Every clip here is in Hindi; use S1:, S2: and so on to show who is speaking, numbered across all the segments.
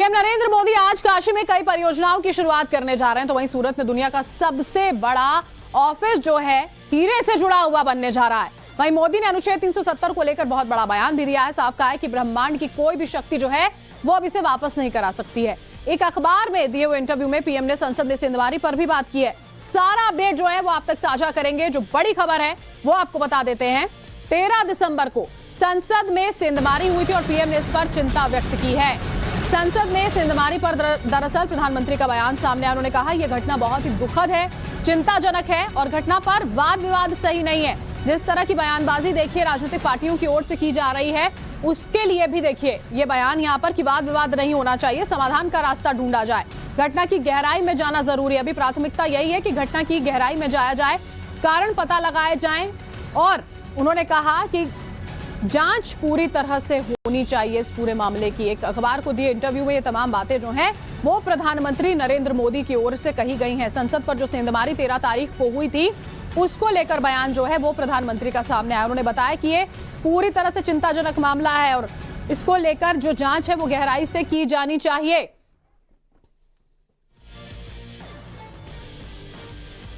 S1: पीएम नरेंद्र मोदी आज काशी में कई परियोजनाओं की शुरुआत करने जा रहे हैं, तो वहीं सूरत में दुनिया का सबसे बड़ा ऑफिस जो है हीरे से जुड़ा हुआ बनने जा रहा है। वहीं मोदी ने अनुच्छेद 370 को लेकर बहुत बड़ा बयान भी दिया है। साफ कहा है कि ब्रह्मांड की कोई भी शक्ति जो है वो अब इसे वापस नहीं करा सकती है। एक अखबार में दिए हुए इंटरव्यू में पीएम ने संसद में सेंधमारी पर भी बात की है। सारा अपडेट जो है वो आप तक साझा करेंगे। जो बड़ी खबर है वो आपको बता देते हैं। 13 दिसंबर को संसद में सेंधमारी हुई थी और पीएम ने इस पर चिंता व्यक्त की है। संसद में सेंधमारी पर दरअसल प्रधानमंत्री का बयान सामने आया। उन्होंने कहा यह घटना बहुत ही दुखद है, चिंताजनक है और घटना पर वाद विवाद सही नहीं है। जिस तरह की बयानबाजी देखिए राजनीतिक पार्टियों की ओर से की जा रही है, उसके लिए भी देखिए ये बयान यहाँ पर कि वाद विवाद नहीं होना चाहिए, समाधान का रास्ता ढूंढा जाए, घटना की गहराई में जाना जरूरी है। अभी प्राथमिकता यही है कि घटना की गहराई में जाया जाए, कारण पता लगाए जाएं और उन्होंने कहा कि जांच पूरी तरह से होनी चाहिए इस पूरे मामले की। एक अखबार को दिए इंटरव्यू में ये तमाम बातें जो हैं वो प्रधानमंत्री नरेंद्र मोदी की ओर से कही गई हैं। संसद पर जो सेंधमारी 13 तारीख को हुई थी उसको लेकर बयान जो है वो प्रधानमंत्री का सामने आया। उन्होंने बताया कि ये पूरी तरह से चिंताजनक मामला है और इसको लेकर जो जांच है वो गहराई से की जानी चाहिए।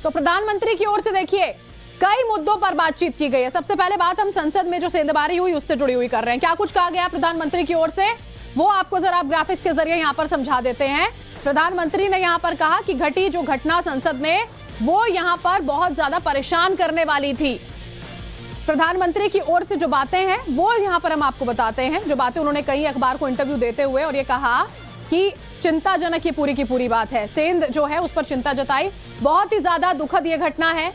S1: तो प्रधानमंत्री की ओर से देखिए कई मुद्दों पर बातचीत की गई है। सबसे पहले बात हम संसद में जो सेंधमारी हुई उससे जुड़ी हुई कर रहे हैं। क्या कुछ कहा गया प्रधानमंत्री की ओर से वो आपको जरा ग्राफिक्स के जरिए यहां पर समझा देते हैं। प्रधानमंत्री ने यहां पर कहा कि घटी जो घटना संसद में वो यहां पर बहुत ज्यादा परेशान करने वाली थी। प्रधानमंत्री की ओर से जो बातें हैं वो यहां पर हम आपको बताते हैं। जो बातें उन्होंने कई अखबार को इंटरव्यू देते हुए और ये कहा कि चिंताजनक ये पूरी की पूरी बात है। सेंध जो है उस पर चिंता जताई, बहुत ही ज्यादा दुखद ये घटना है।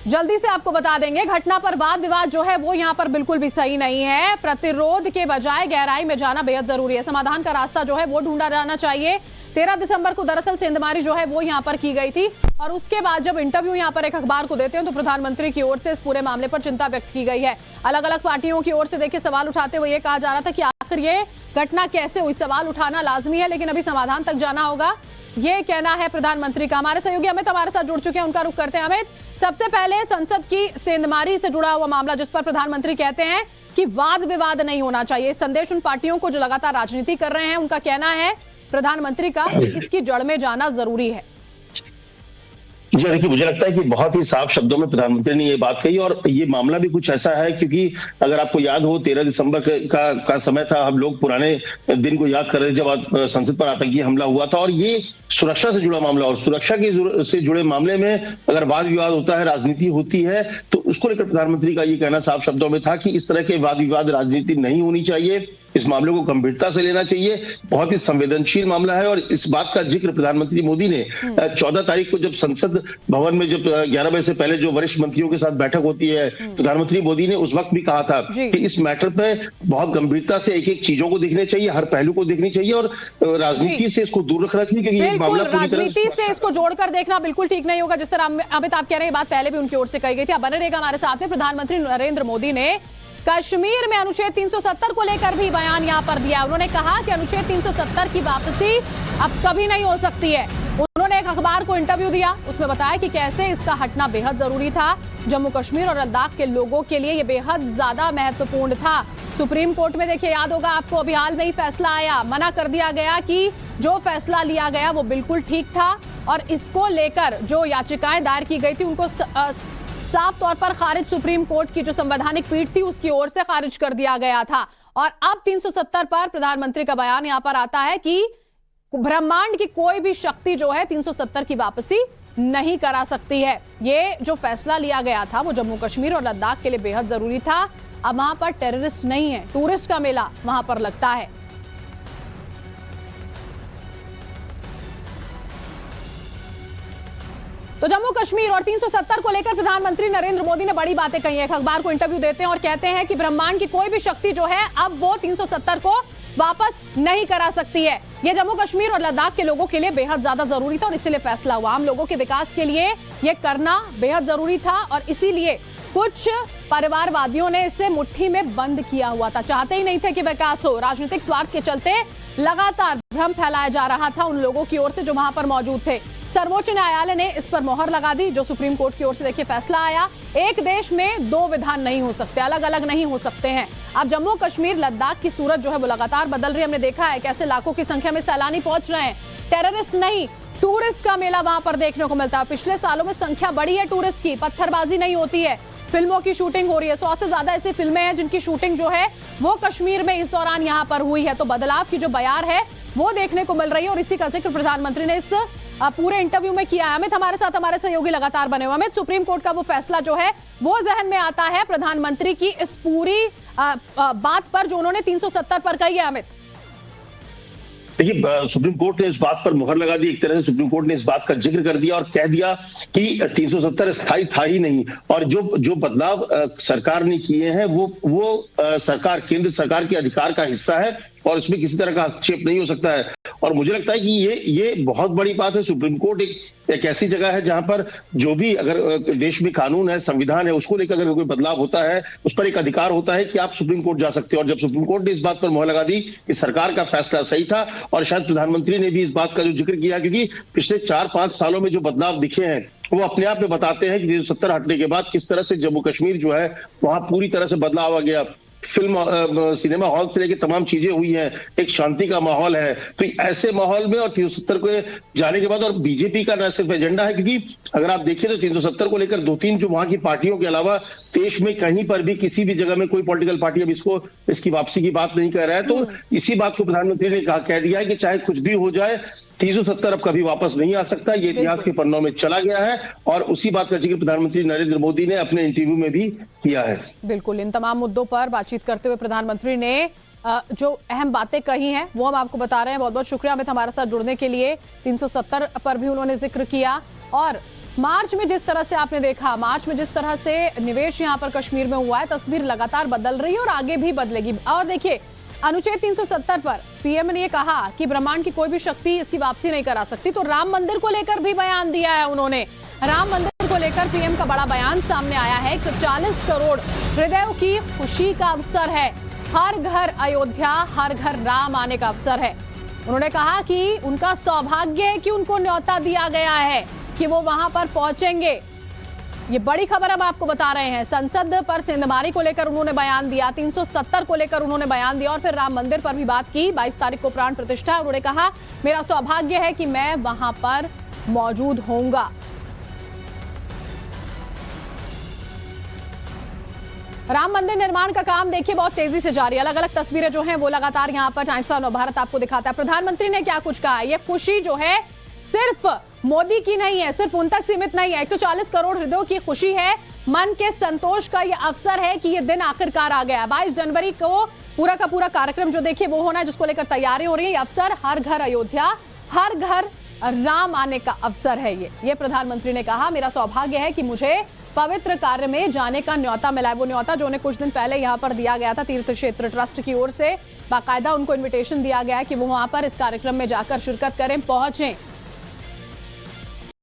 S1: जल्दी से आपको बता देंगे घटना पर वाद विवाद जो है वो यहाँ पर बिल्कुल भी सही नहीं है। प्रतिरोध के बजाय गहराई में जाना बेहद जरूरी है। समाधान का रास्ता जो है वो ढूंढा जाना चाहिए। 13 दिसंबर को दरअसल सेंधमारी जो है वो यहाँ पर की गई थी और उसके बाद जब इंटरव्यू यहाँ पर एक अखबार को देते हैं तो प्रधानमंत्री की ओर से इस पूरे मामले पर चिंता व्यक्त की गई है। अलग अलग पार्टियों की ओर से देखिए सवाल उठाते हुए ये कहा जा रहा था कि आखिर ये घटना कैसे हुई। सवाल उठाना लाजमी है लेकिन अभी समाधान तक जाना होगा, ये कहना है प्रधानमंत्री का। हमारे सहयोगी अमित हमारे साथ जुड़ चुके हैं, उनका रुख करते हैं। अमित, सबसे पहले संसद की सेंधमारी से जुड़ा हुआ मामला जिस पर प्रधानमंत्री कहते हैं कि वाद विवाद नहीं होना चाहिए, संदेश उन पार्टियों को जो लगातार राजनीति कर रहे हैं उनका कहना है प्रधानमंत्री का इसकी जड़ में जाना जरूरी है।
S2: जी देखिए, मुझे लगता है कि बहुत ही साफ शब्दों में प्रधानमंत्री ने ये बात कही और ये मामला भी कुछ ऐसा है क्योंकि अगर आपको याद हो 13 दिसंबर का समय था। हम लोग पुराने दिन को याद कर रहे थे जब संसद पर आतंकी हमला हुआ था और ये सुरक्षा से जुड़ा मामला और सुरक्षा के से जुड़े मामले में अगर वाद विवाद होता है, राजनीति होती है तो उसको लेकर प्रधानमंत्री का ये कहना साफ शब्दों में था कि इस तरह के वाद विवाद राजनीति नहीं होनी चाहिए, इस मामले को गंभीरता से लेना चाहिए। बहुत ही संवेदनशील मामला है और इस बात का जिक्र प्रधानमंत्री मोदी ने 14 तारीख को जब संसद भवन में जब 11 बजे से पहले जो वरिष्ठ मंत्रियों के साथ बैठक होती है, प्रधानमंत्री मोदी ने उस वक्त भी कहा था कि इस मैटर पे बहुत गंभीरता से एक एक चीजों को देखने चाहिए, हर पहलू को देखनी चाहिए और राजनीति से इसको दूर रखना चाहिए क्योंकि ये मामला पूरी तरह
S1: से इसको जोड़कर देखना बिल्कुल ठीक नहीं होगा। जिस तरह अमित आप कह रहे हैं बात पहले भी उनकी ओर से कही गई थी। आप बने रहेगा हमारे साथ में। प्रधानमंत्री नरेंद्र मोदी ने कश्मीर में अनुच्छेद 370 को लेकर भी बयान यहां पर दिया। उन्होंने कहा कि अनुच्छेद 370 की वापसी अब कभी नहीं हो सकती है। उन्होंने एक अखबार को इंटरव्यू दिया, उसमें बताया कि कैसे इसका हटना बेहद जरूरी था। जम्मू कश्मीर और लद्दाख के लोगों के लिए यह बेहद ज्यादा महत्वपूर्ण था। सुप्रीम कोर्ट में देखिए याद होगा आपको, अभी हाल में ही फैसला आया, मना कर दिया गया कि जो फैसला लिया गया वो बिल्कुल ठीक था और इसको लेकर जो याचिकाएं दायर की गई थी उनको साफ तौर पर खारिज सुप्रीम कोर्ट की जो संवैधानिक पीठ थी उसकी ओर से खारिज कर दिया गया था। और अब 370 पर प्रधानमंत्री का बयान यहां पर आता है कि ब्रह्मांड की कोई भी शक्ति जो है 370 की वापसी नहीं करा सकती है। ये जो फैसला लिया गया था वो जम्मू कश्मीर और लद्दाख के लिए बेहद जरूरी था। अब वहां पर टेररिस्ट नहीं है, टूरिस्ट का मेला वहां पर लगता है। तो जम्मू कश्मीर और 370 को लेकर प्रधानमंत्री नरेंद्र मोदी ने बड़ी बातें कही है। एक अखबार को इंटरव्यू देते हैं और कहते हैं कि ब्रह्मांड की कोई भी शक्ति जो है अब वो 370 को वापस नहीं करा सकती है। ये जम्मू कश्मीर और लद्दाख के लोगों के लिए बेहद ज्यादा जरूरी था और इसीलिए फैसला हुआ। आम लोगों के विकास के लिए ये करना बेहद जरूरी था और इसीलिए कुछ परिवारवादियों ने इसे मुट्ठी में बंद किया हुआ था, चाहते ही नहीं थे कि विकास हो। राजनीतिक स्वार्थ के चलते लगातार भ्रम फैलाया जा रहा था उन लोगों की ओर से जो वहां पर मौजूद थे। सर्वोच्च न्यायालय ने इस पर मोहर लगा दी। जो सुप्रीम कोर्ट की ओर से देखिए फैसला आया, एक देश में दो विधान नहीं हो सकते, अलग अलग नहीं हो सकते हैं। अब जम्मू कश्मीर लद्दाख की सूरत जो है वो लगातार बदल रही है। हमने देखा है कैसे लाखों की संख्या में सैलानी पहुंच रहे हैं। टेररिस्ट नहीं, टूरिस्ट का मेला वहां पर देखने को मिलता है। पिछले सालों में संख्या बढ़ी है टूरिस्ट की, पत्थरबाजी नहीं होती है, फिल्मों की शूटिंग हो रही है। 100 से ज्यादा ऐसी फिल्में हैं जिनकी शूटिंग जो है वो कश्मीर में इस दौरान यहां पर हुई है। तो बदलाव की जो बयार है वो देखने को मिल रही है और इसी का जिक्र प्रधानमंत्री ने इस पूरे इंटरव्यू में किया है। अमित हमारे साथ हमारे सहयोगी लगातार बने हुए। अमित, सुप्रीम कोर्ट का वो फैसला जो है वो जहन में आता है प्रधानमंत्री की इस पूरी बात पर जो उन्होंने 370 पर कही है। अमित,
S2: देखिए, सुप्रीम कोर्ट ने इस बात पर मुहर लगा दी। एक तरह से सुप्रीम कोर्ट ने इस बात का जिक्र कर दिया और कह दिया कि 370 स्थायी था ही नहीं, और जो बदलाव सरकार ने किए हैं वो सरकार, केंद्र सरकार के अधिकार का हिस्सा है और इसमें किसी तरह का हस्तक्षेप नहीं हो सकता है। और मुझे लगता है कि ये बहुत बड़ी बात है। सुप्रीम कोर्ट एक ऐसी जगह है जहां पर जो भी अगर देश में कानून है, संविधान है, उसको लेकर अगर कोई बदलाव होता है उस पर एक अधिकार होता है कि आप सुप्रीम कोर्ट जा सकते हो। और जब सुप्रीम कोर्ट ने इस बात पर मुहर लगा दी कि सरकार का फैसला सही था, और शायद प्रधानमंत्री ने भी इस बात का जो जिक्र किया, क्योंकि पिछले 4-5 सालों में जो बदलाव दिखे हैं वो अपने आप में बताते हैं कि 370 हटने के बाद किस तरह से जम्मू कश्मीर जो है वहां पूरी तरह से बदलाव आ गया। फिल्म, सिनेमा हॉल से लेकर तमाम चीजें हुई हैं, एक शांति का माहौल है। तो ऐसे माहौल में और 370 को जाने के बाद, और बीजेपी का न सिर्फ एजेंडा है, क्योंकि अगर आप देखिए तो 370 को लेकर 2-3 जो वहां की पार्टियों के अलावा देश में कहीं पर भी किसी भी जगह में कोई पॉलिटिकल पार्टी अब इसकी वापसी की बात नहीं कर रहा है। तो इसी बात को प्रधानमंत्री ने कह दिया है कि चाहे कुछ भी हो जाए, 370 अब कभी वापस नहीं आ सकता। ये इतिहास के पन्नों में चला गया है और उसी बात का जिक्र प्रधानमंत्री नरेंद्र मोदी ने अपने इंटरव्यू में भी किया है।
S1: बिल्कुल, इन तमाम मुद्दों पर बातचीत करते हुए प्रधानमंत्री ने जो अहम बातें कही हैं वो हम आपको बता रहे हैं। बहुत बहुत शुक्रिया अमित हमारे साथ जुड़ने के लिए। 370 पर भी उन्होंने जिक्र किया और मार्च में जिस तरह से आपने देखा, मार्च में जिस तरह से निवेश यहाँ पर कश्मीर में हुआ है, तस्वीर लगातार बदल रही है और आगे भी बदलेगी। और देखिए, अनुच्छेद 370 पर पीएम ने ये कहा कि ब्रह्मांड की कोई भी शक्ति इसकी वापसी नहीं करा सकती। तो राम मंदिर को लेकर भी बयान दिया है उन्होंने। राम मंदिर को लेकर पीएम का बड़ा बयान सामने आया है। 140 करोड़ हृदयों की खुशी का अवसर है, हर घर अयोध्या, हर घर राम आने का अवसर है। उन्होंने कहा कि उनका सौभाग्य है कि उनको न्योता दिया गया है कि वो वहां पर पहुंचेंगे। ये बड़ी खबर हम आपको बता रहे हैं। संसद पर सेंधमारी को लेकर उन्होंने बयान दिया, 370 को लेकर उन्होंने बयान दिया और फिर राम मंदिर पर भी बात की। 22 तारीख को प्राण प्रतिष्ठा, उन्होंने कहा मेरा सौभाग्य है कि मैं वहां पर मौजूद होऊंगा। राम मंदिर निर्माण का काम देखिए बहुत तेजी से जारी है। अलग अलग तस्वीरें जो हैं वो लगातार यहाँ पर टाइम्स ऑफ नवभारत आपको दिखाता है। प्रधानमंत्री ने क्या कुछ कहा, ये खुशी जो है सिर्फ मोदी की नहीं है, सिर्फ उन तक सीमित नहीं है। 140 करोड़ हृदयों की खुशी है, मन के संतोष का ये अवसर है कि ये दिन आखिरकार आ गया। 22 जनवरी को पूरा का पूरा कार्यक्रम जो देखिए वो होना है, जिसको लेकर तैयारी हो रही है। ये अवसर हर घर अयोध्या, हर घर राम आने का अवसर है। ये प्रधानमंत्री ने कहा मेरा सौभाग्य है कि मुझे पवित्र कार्य में जाने का न्योता मिला है। वो न्योता जो उन्हें कुछ दिन पहले यहाँ पर दिया गया था तीर्थ क्षेत्र ट्रस्ट की ओर से, बाकायदा उनको इन्विटेशन दिया गया है कि वो वहां पर इस कार्यक्रम में जाकर शिरकत करें, पहुंचें।